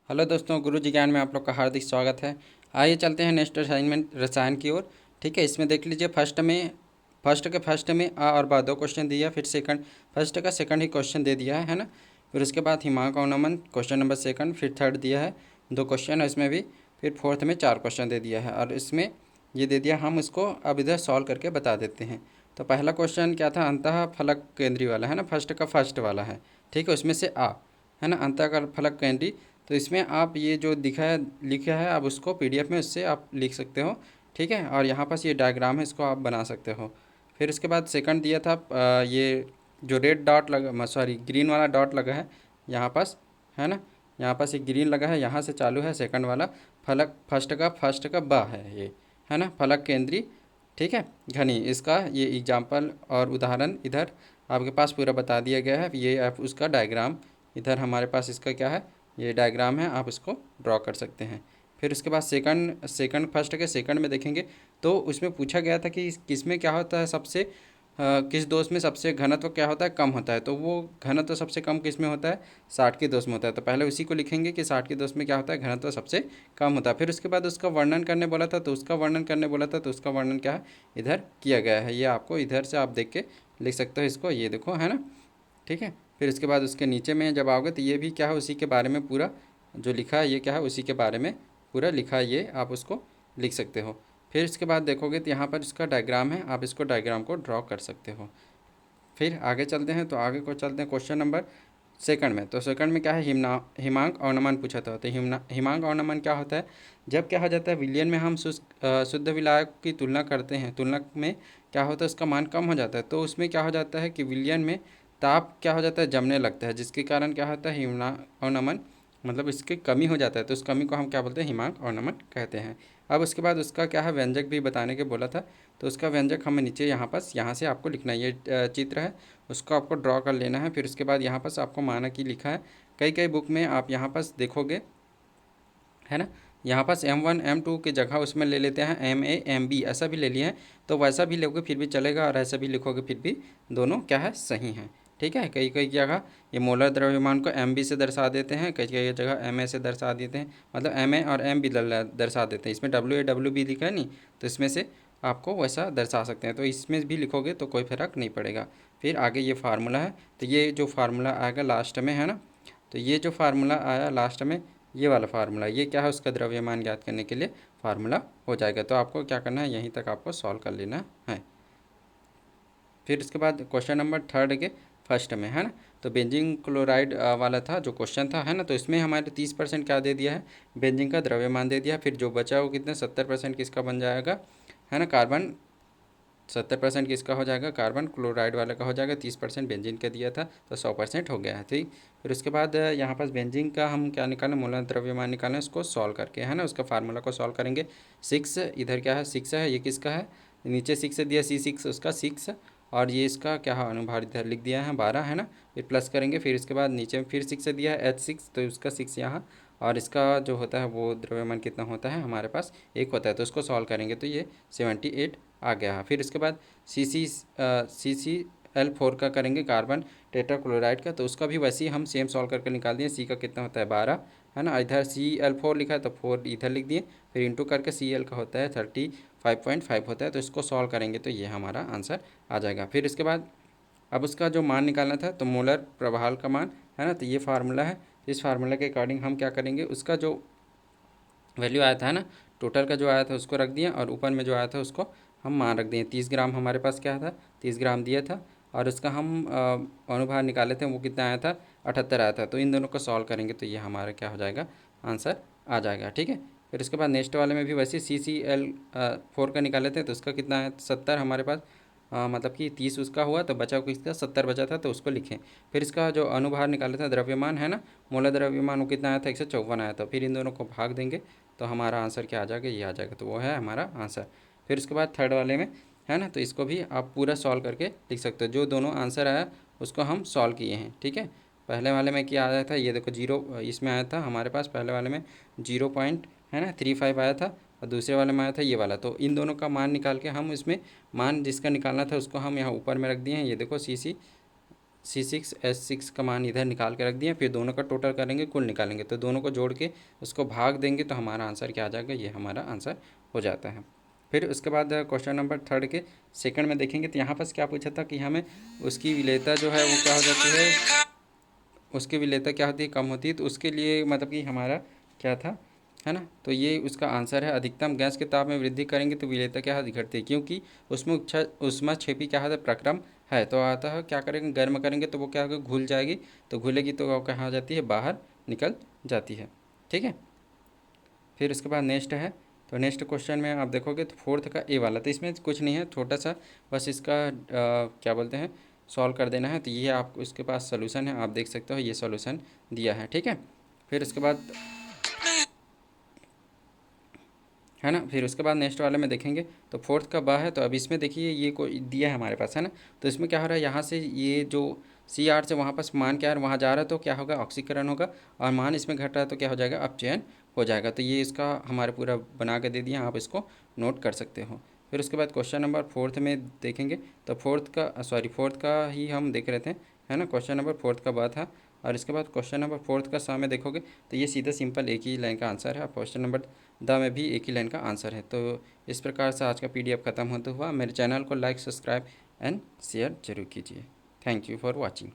Hello दोस्तों, गुरु जी ज्ञान में आप लोग का हार्दिक स्वागत है। आइए चलते हैं नेक्स्ट असाइनमेंट रसायन की ओर। ठीक है, इसमें देख लीजिए फर्स्ट में आ और बा दो क्वेश्चन दिया, फिर सेकंड फर्स्ट का सेकंड ही क्वेश्चन दे दिया है ना। फिर उसके बाद हिमांक और नमन क्वेश्चन नंबर सेकंड, फिर थर्ड दिया है दो क्वेश्चन है इसमें भी, फिर फोर्थ में चार क्वेश्चन दे दिया है और इसमें ये दे दिया। हम इसको अब इधर सॉल्व करके बता देते हैं। तो पहला क्वेश्चन क्या था, अंतः फलक केंद्रीय वाला है ना, फर्स्ट का फर्स्ट वाला है। ठीक है, उसमें से आ है ना, अंतः का फलक केंद्रीय। तो इसमें आप ये जो दिखा है लिखा है आप उसको पीडीएफ में उससे आप लिख सकते हो। ठीक है, और यहाँ पास ये डायग्राम है, इसको आप बना सकते हो। फिर उसके बाद सेकंड दिया था ये जो रेड डॉट लगा, सॉरी ग्रीन वाला डॉट लगा है यहाँ पास, है ना। यहाँ पास एक ग्रीन लगा है, यहाँ से चालू है सेकंड वाला। फलक फर्स्ट का बा है ये, है ना, फलक केंद्रीय। ठीक है, घनी इसका ये एग्जाम्पल और उदाहरण इधर आपके पास पूरा बता दिया गया है। ये आप उसका डायग्राम इधर हमारे पास इसका क्या है, ये डायग्राम है, आप इसको ड्रॉ कर सकते हैं। फिर उसके बाद सेकंड फर्स्ट के सेकंड में देखेंगे तो उसमें पूछा गया था कि किस में क्या होता है सबसे किस दोष में सबसे घनत्व क्या होता है, कम होता है। तो वो घनत्व सबसे कम किस में होता है, 60 के दोष में होता है। तो पहले उसी को लिखेंगे कि 60 के दोष में क्या होता है, घनत्व सबसे कम होता है। फिर उसके बाद उसका वर्णन करने बोला था, तो उसका वर्णन करने बोला था, तो उसका वर्णन क्या है इधर किया गया है। ये आपको इधर से आप देख के लिख सकते हो इसको, ये देखो, है ना। ठीक है, फिर इसके बाद उसके नीचे में जब आओगे तो ये भी क्या है, उसी के बारे में पूरा जो लिखा है ये क्या है, उसी के बारे में पूरा लिखा है, ये आप उसको लिख सकते हो। फिर इसके बाद देखोगे तो यहाँ पर इसका डायग्राम है, आप इसको डायग्राम को ड्रॉ कर सकते हो। फिर आगे चलते हैं, तो आगे को चलते हैं क्वेश्चन नंबर सेकंड में। तो सेकंड में क्या है, हिमांक और नमन पूछा था। तो हिमांक और नमन क्या होता है, जब क्या हो जाता है विलयन में हम शुद्ध विलायक की तुलना करते हैं, तुलना में क्या होता है उसका मान कम हो जाता है। तो उसमें क्या हो जाता है कि विलयन में ताप क्या हो जाता है, जमने लगता है, जिसके कारण क्या होता है हिमांक और नमन, मतलब इसकी कमी हो जाता है। तो उस कमी को हम क्या बोलते हैं, हिमांक और नमन कहते हैं। अब उसके बाद उसका क्या है, व्यंजक भी बताने के बोला था। तो उसका व्यंजक हमें नीचे यहाँ से आपको लिखना है। ये चित्र है, उसको आपको ड्रॉ कर लेना है। फिर उसके बाद यहाँ पास आपको मानक ही लिखा है। कई कई बुक में आप यहाँ पास देखोगे, है ना, यहाँ पास M1 M2 की जगह उसमें ले लेते हैं MA MB, ऐसा भी ले लिए हैं। तो वैसा भी लोगे फिर भी चलेगा, और ऐसा भी लिखोगे फिर भी दोनों क्या है, सही हैं। ठीक है, कई कई जगह ये मोलर द्रव्यमान को MB से दर्शा देते हैं, कई कई जगह MA से दर्शा देते हैं, मतलब MA और M भी दर्शा देते हैं। इसमें WA WB लिखा है नहीं, तो इसमें से आपको वैसा दर्शा सकते हैं। तो इसमें भी लिखोगे तो कोई फ़र्क नहीं पड़ेगा। फिर आगे ये फार्मूला है, तो ये जो फार्मूला आएगा लास्ट में, है ना, तो ये जो फार्मूला आया लास्ट में, ये वाला फार्मूला, ये क्या है, उसका द्रव्यमान ज्ञात करने के लिए फार्मूला हो जाएगा। तो आपको क्या करना है, यहीं तक आपको सॉल्व कर लेना है। फिर इसके बाद क्वेश्चन नंबर थर्ड के फर्स्ट में, है ना, तो बेंजीन क्लोराइड वाला था जो क्वेश्चन था, है ना। तो इसमें हमारे 30% क्या दे दिया है, बेंजीन का द्रव्यमान दे दिया। फिर जो बचा वो कितने 70% किसका बन जाएगा, है ना, कार्बन 70% किसका हो जाएगा, कार्बन क्लोराइड वाले का हो जाएगा। 30% बेंजीन का दिया था, तो 100% हो गया है। ठीक, फिर उसके बाद यहाँ पास बेंजीन का हम क्या निकालें, मूलतः द्रव्यमान निकालें, उसको सॉल्व करके, है ना, उसका फार्मूला को सॉल्व करेंगे। 6 इधर क्या है, 6 है, ये किसका है, नीचे 6 दिया, C6 उसका 6, और ये इसका क्या है, अनुभार इधर लिख दिया है 12, है ना। फिर प्लस करेंगे, फिर इसके बाद नीचे में फिर 6 दिया है H6, तो उसका 6 यहाँ, और इसका जो होता है वो द्रव्यमान कितना होता है हमारे पास 1 होता है। तो उसको सॉल्व करेंगे तो ये 78 आ गया। फिर इसके बाद CCl4 का करेंगे, कार्बन टेट्राक्लोराइड का, तो उसका भी वैसे ही हम सेम सॉल्व करके निकाल दिए। सी का कितना होता है 12, है ना, इधर Cl4 लिखा है तो 4 इधर लिख दिए। फिर इंटू करके Cl का होता है 35.5 होता है। तो इसको सॉल्व करेंगे तो ये हमारा आंसर आ जाएगा। फिर इसके बाद अब उसका जो मान निकालना था, तो मोलर प्रभाल का मान, है ना, तो ये फार्मूला है। इस फार्मूला के अकॉर्डिंग हम क्या करेंगे, उसका जो वैल्यू आया था, है ना, टोटल का जो आया था उसको रख दिया, और ऊपर में जो आया था उसको हम मान रख दिए। 30 ग्राम हमारे पास क्या था, 30 ग्राम दिया था, और उसका हम अनुभार निकाले थे, वो कितना आया था 78 आया था। तो इन दोनों को सॉल्व करेंगे तो ये हमारा क्या हो जाएगा, आंसर आ जाएगा। ठीक है, फिर उसके बाद नेक्स्ट वाले में भी वैसे CCl4 का निकाले थे, तो उसका कितना है 70 हमारे पास, मतलब कि 30 उसका हुआ, तो बचा किसका 70 बचा था, तो उसको लिखें। फिर इसका जो अनुभार निकाला था द्रव्यमान, है ना, मूल द्रव्यमान वो कितना आया था 154 आया था। फिर इन दोनों को भाग देंगे तो हमारा आंसर क्या आ जाएगा, ये आ जाएगा। तो वो है हमारा आंसर। फिर उसके बाद थर्ड वाले में, है ना, तो इसको भी आप पूरा सॉल्व करके लिख सकते हो। जो दोनों आंसर आया उसको हम सॉल्व किए हैं। ठीक है, पहले वाले में क्या आया था, ये देखो 0 इसमें आया था हमारे पास, पहले वाले में 0 पॉइंट, है ना, 35 आया था, और दूसरे वाले में आया था ये वाला। तो इन दोनों का मान निकाल के हम इसमें मान जिसका निकालना था उसको हम यहाँ ऊपर में रख दिए हैं। ये देखो C6H6 का मान इधर निकाल के रख दिया, फिर दोनों का टोटल करेंगे, कुल निकालेंगे, तो दोनों को जोड़ के उसको भाग देंगे तो हमारा आंसर क्या आ जाएगा, ये हमारा आंसर हो जाता है। फिर उसके बाद क्वेश्चन नंबर 3 के सेकंड में देखेंगे तो यहाँ पर क्या पूछा था कि हमें उसकी विलेयता जो है वो क्या हो जाती है, उसकी विलेयता क्या होती है, कम होती है, तो उसके लिए मतलब कि हमारा क्या था, है ना, तो ये उसका आंसर है। अधिकतम गैस के ताप में वृद्धि करेंगे तो विलेयता क्या है, घटती है, क्योंकि उसमें ऊष्माक्षेपी क्या है, प्रक्रम है, तो आता है क्या करेंगे, गर्म करेंगे तो वो क्या होगा, घुल जाएगी, तो घुलेगी तो वो कहाँ जाती है, बाहर निकल जाती है। ठीक है। फिर उसके बाद नेक्स्ट है, तो नेक्स्ट क्वेश्चन में आप देखोगे तो फोर्थ का ए वाला, तो इसमें कुछ नहीं है, छोटा सा बस इसका क्या बोलते हैं, सॉल्व कर देना है। तो ये आप उसके पास सोल्यूशन है, आप देख सकते हो ये सोल्यूशन दिया है। ठीक है। फिर उसके बाद है ना, फिर उसके बाद नेक्स्ट वाले में देखेंगे तो फोर्थ का बा है, तो अब इसमें देखिए ये कोई दिया है हमारे पास, है ना, तो इसमें क्या हो रहा है, यहाँ से ये जो Cr से वहाँ पास मान क्या है, वहाँ जा रहा है तो क्या होगा, ऑक्सीकरण होगा, और मान इसमें घट रहा है तो क्या हो जाएगा, अपचयन हो जाएगा। तो ये इसका हमारे पूरा बना के दे दिया, आप इसको नोट कर सकते हो। फिर उसके बाद क्वेश्चन नंबर फोर्थ में देखेंगे तो फोर्थ का ही हम देख रहे थे, है ना, क्वेश्चन नंबर फोर्थ का बात था। और इसके बाद क्वेश्चन नंबर फोर्थ का सामने देखोगे तो ये सीधा सिंपल एक ही लाइन का आंसर है, और क्वेश्चन नंबर द में भी एक ही लाइन का आंसर है। तो इस प्रकार से आज का PDF ख़त्म होता हुआ, मेरे चैनल को लाइक, सब्सक्राइब एंड शेयर जरूर कीजिए। Thank you for watching.